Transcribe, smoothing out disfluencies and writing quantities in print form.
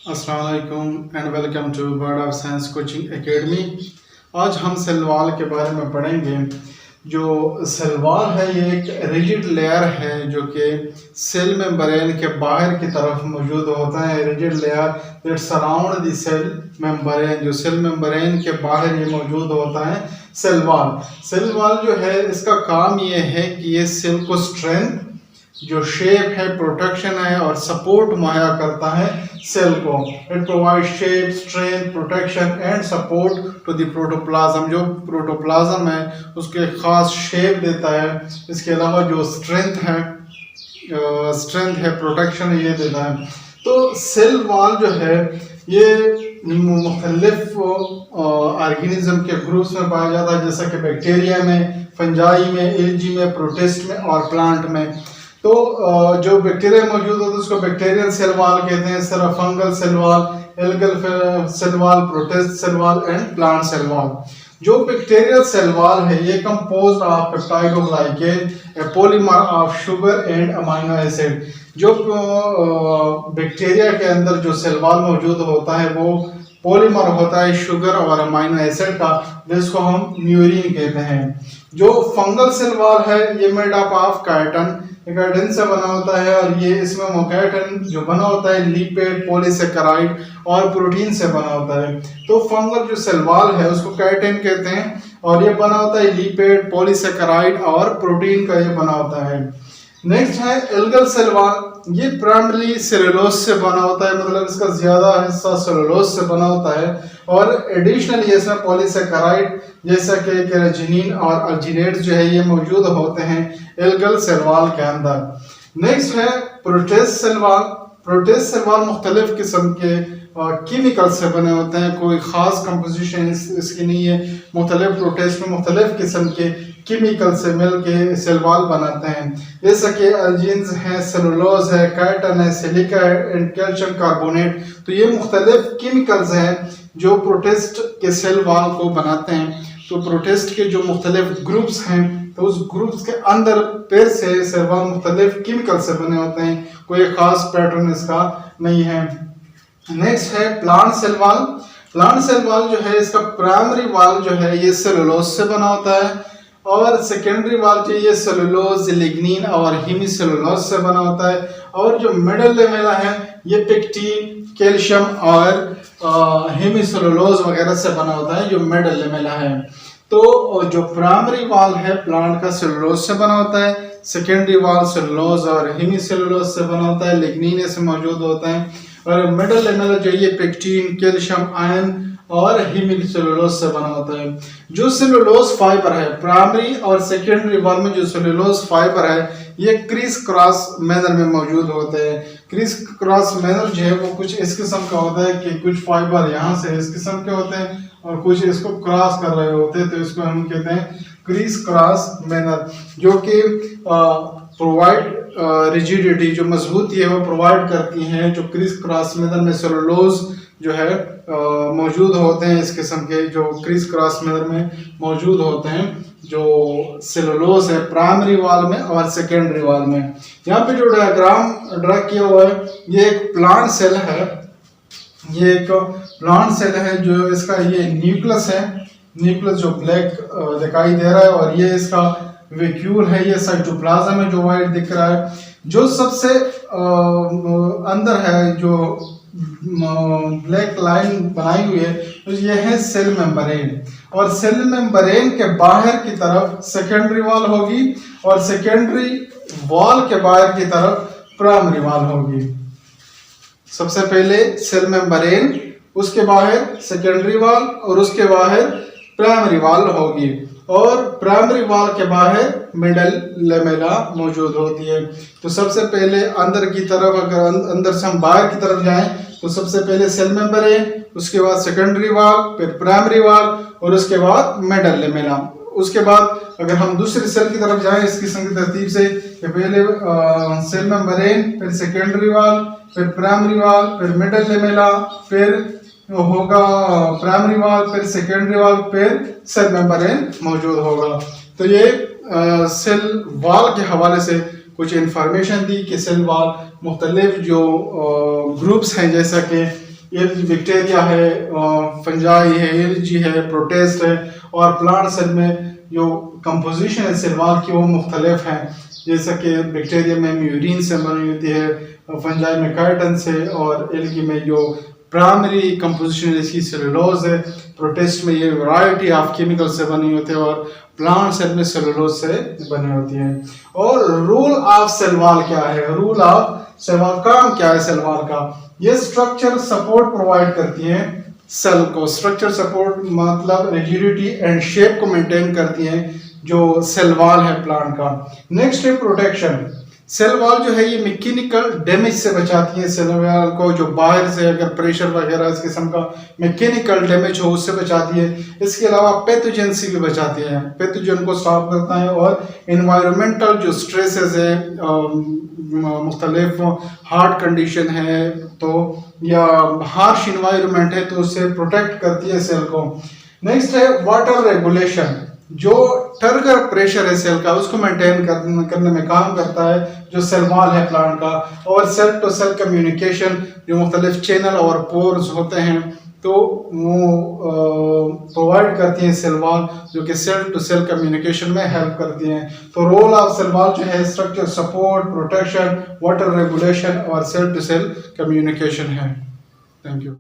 अस्सलाम वालेकुम and welcome to world of science coaching academy. आज हम सेल वॉल के बारे में पढ़ेंगे। जो सेल वॉल है ये एक रिजिड लेयर है जो कि सेल मेम्ब्रेन के बाहर की तरफ मौजूद होता है। Rigid layer that surround the cell membrane, जो सेल मेम्ब्रेन के बाहर ये मौजूद होता है सेल वॉल। सेल वॉल जो है इसका काम ये है कि ये सेल को स्ट्रेंथ, जो शेप है, प्रोटेक्शन है और सपोर्ट मुहैया करता है सेल को। It provide shape, strength, protection and support to the protoplasm. जो प्रोटोप्लाज्म है उसको एक खास शेप देता है। इसके अलावा जो स्ट्रेंथ है, प्रोटेक्शन ये देता है। तो सेल वॉल जो है ये मुख्तलिफ ऑर्गेनिज्म के ग्रुप्स में पाया जाता है, जैसा कि बैक्टीरिया में, फंजाई में, एल्गी में, प्रोटिस्ट में और प्लांट में। तो जो बैक्टीरिया मौजूद होता है उसको बैक्टीरियल सेल वॉल कहते हैं, इस तरह fungal cell wall, algal cell wall, protist cell wall and plant cell wall. जो बैक्टीरियल सेल वॉल है ये composed of peptidoglycan, a polymer of sugar and amino acid. जो बैक्टीरिया के अंदर जो सेल वॉल मौजूद होता है वो पॉलीमर होता है शुगर और अमीनो एसिड का, जिसको हम म्यूरिन कहते हैं। जो फंगल सेल वॉल है ये मेड अप ऑफ काइटिन से बना होता है और ये इसमें मोकैटिन जो बना होता है लिपिड, पॉलीसेकेराइड और प्रोटीन से बना होता है। तो फंगल जो सेल वॉल है उसको काइटिन कहते हैं और ये बना होता है लिपिड, पॉलीसेकेराइड और प्रोटीन का ये बना होता है। नेक्स्ट है एल्गल सेल वॉल। ये प्राइमरी सेलुलोज से बना होता है, मतलब इसका ज्यादा हिस्सा सेलुलोज से बना होता है और एडिशनली इसमें पॉलीसेकेराइड जैसा कि केराटिनिन और अर्जिनेट जो है ये मौजूद होते हैं एल्गल सेल वॉल के अंदर। नेक्स्ट है protist cell wall. Protist cell wall मुख्तलिफ किस्म के केमिकल से बने होते हैं, कोई ख़ास कंपोजिशन इसकी नहीं है। मुख्तलिफ प्रोटिस्ट में मुख्तलिफ किस्म के केमिकल से मिल के सेल वॉल बनाते हैं, जैसा कि एल्जीन्स हैं, सेलुलोज है, काइटिन है, सिलिका एंड कैल्शियम कार्बोनेट। तो ये मुख्तलिफ केमिकल्स हैं जो प्रोटिस्ट के सेल वॉल को बनाते हैं। तो प्रोटिस्ट के जो मुख्तलिफ ग्रुप्स हैं तो उस ग्रुप्स के अंदर फिर से सेल वॉल मुख्तलिफ केमिकल से बने होते हैं, कोई ख़ास पैटर्न इसका नहीं है। नेक्स्ट है plant cell wall. Plant cell wall जो है इसका प्राइमरी वॉल जो है ये सेलुलोज से बना होता है और सेकेंडरी वॉल जो ये सेलुलोज, लिग्निन और हेमीसेलुलोज से बना होता है। और जो मिडल लेमेला है ये पेक्टिन, कैल्शियम और हेमीसेलुलोज वगैरह से बना होता है, जो मिडल लेमेला है। तो जो प्राइमरी वॉल है प्लांट का सेलुलोज से बना होता है, सेकेंडरी वॉल सेलुलोज और हेमीसेलुलोज से बना होता है, लिग्निन इसमें मौजूद होता है। और मिडल लेमेला जो ये पेक्टिन, कैल्शियम, आयरन और हेमीसेलुलोज से बना होता है। जो सेलुलोज फाइबर है प्राइमरी और सेकेंडरी वॉल में, जो सेलुलोज फाइबर है ये क्रिस क्रॉस मैनर में मौजूद होते हैं। क्रिस क्रॉस मैनर जो है वो कुछ इस किस्म का होता है कि कुछ फाइबर यहाँ से इस किस्म के होते हैं और कुछ इसको क्रॉस कर रहे होते हैं, तो इसको हम कहते हैं क्रिस क्रॉस मैनर, जो कि प्रोवाइड रिजिडिटी, जो मजबूती है वो प्रोवाइड करती हैं। जो क्रिस क्रॉस मैनर में सेलुलोज जो है मौजूद होते हैं, इस किस्म के जो क्रिस क्रॉस मैनर में मौजूद होते हैं, जो सेलुलोज है प्राइमरी वॉल में और सेकेंडरी वॉल में। यहाँ पे जो डायग्राम ड्रा किया हुआ है ये एक प्लांट सेल है। ये एक प्लांट सेल है जो इसका ये न्यूक्लियस है, न्यूक्लियस जो ब्लैक दिखाई दे रहा है और ये इसका वैक्यूल है, ये साइटोप्लाज्म है जो वाइट दिख रहा है। जो सबसे अंदर है जो ब्लैक लाइन बनाई हुई है तो ये है सेल मेम्ब्रेन, और सेल मेम्ब्रेन के बाहर की तरफ सेकेंडरी वॉल होगी और सेकेंडरी वॉल के बाहर की तरफ प्राइमरी वॉल होगी। सबसे पहले सेल मेम्ब्रेन, उसके बाहर सेकेंडरी वॉल और उसके बाहर प्राइमरी वॉल होगी, और प्राइमरी वॉल के बाहर मिडल लेमेला मौजूद होती है। तो सबसे पहले अंदर की तरफ, अगर अंदर से हम बाहर की तरफ जाएं तो सबसे पहले सेल मेम्ब्रेन, उसके बाद सेकेंडरी वॉल, फिर प्राइमरी वॉल और उसके बाद मिडल लेमेला। उसके बाद अगर हम दूसरी सेल की तरफ जाएं इस किस्म की तरतीब से, पहले सेल मेम्ब्रेन, फिर सेकेंडरी वॉल, फिर प्राइमरी वॉल, फिर मिडल लेमेला, फिर होगा प्राइमरी वॉल, फिर सेकेंडरी वॉल, फिर सेल मेम्ब्रेन मौजूद होगा। तो ये सेल वॉल के हवाले से कुछ इंफॉर्मेशन दी कि सेल वॉल मुख्तलिफ जो ग्रुप्स हैं, जैसा कि बैक्टीरिया है, फंजाई है, एलजी है, प्रोटेस्ट है। और प्लांट सेल में जो कंपोजिशन है सेल वॉल की वो मुख्तलिफ हैं, जैसा कि बैक्टीरिया में म्यूरिन से बनी होती है, फंजाई में काइटिन से, और एलगी में जो प्राइमरी कंपोजिशन इसकी सेलुलोज है, प्रोटेस्ट में ये वैरायटी ऑफ केमिकल से बनी होती है, और प्लांट सेल में सेलुलोज से बनी होती है। और रूल ऑफ सेल वॉल क्या है? रूल ऑफ सेल वॉल काम क्या है सेल वॉल का? ये स्ट्रक्चर सपोर्ट प्रोवाइड करती है सेल को। स्ट्रक्चर सपोर्ट मतलब रिजिडिटी एंड शेप को मेंटेन करती है जो सेल वॉल है प्लांट का। नेक्स्ट है प्रोटेक्शन। सेल वॉल जो है ये मैकेनिकल डैमेज से बचाती है सेल वॉल को, जो बाहर से अगर प्रेशर वगैरह इस किस्म का मैकेनिकल डैमेज हो उससे बचाती है। इसके अलावा पैथोजन से भी बचाती है, पैथोजन को स्टॉप करता है। और इन्वायरमेंटल जो स्ट्रेसेस है, मुख्तलिफ हार्ट कंडीशन है तो या हार्श इन्वायरमेंट है तो उससे प्रोटेक्ट करती है सेल को। नेक्स्ट है वाटर रेगुलेशन। जो टर्गर प्रेशर है सेल का उसको मेंटेन करने में काम करता है जो सेल वॉल है प्लांट का। और सेल टू सेल कम्युनिकेशन, जो मुख्तलिफ चैनल और पोर्स होते हैं तो वो प्रोवाइड करती हैं सेल वॉल, जो कि सेल टू सेल कम्युनिकेशन में हेल्प करती हैं। तो रोल ऑफ सेल वॉल जो है structure support, protection, water regulation और सेल टू सेल कम्युनिकेशन है। Thank you.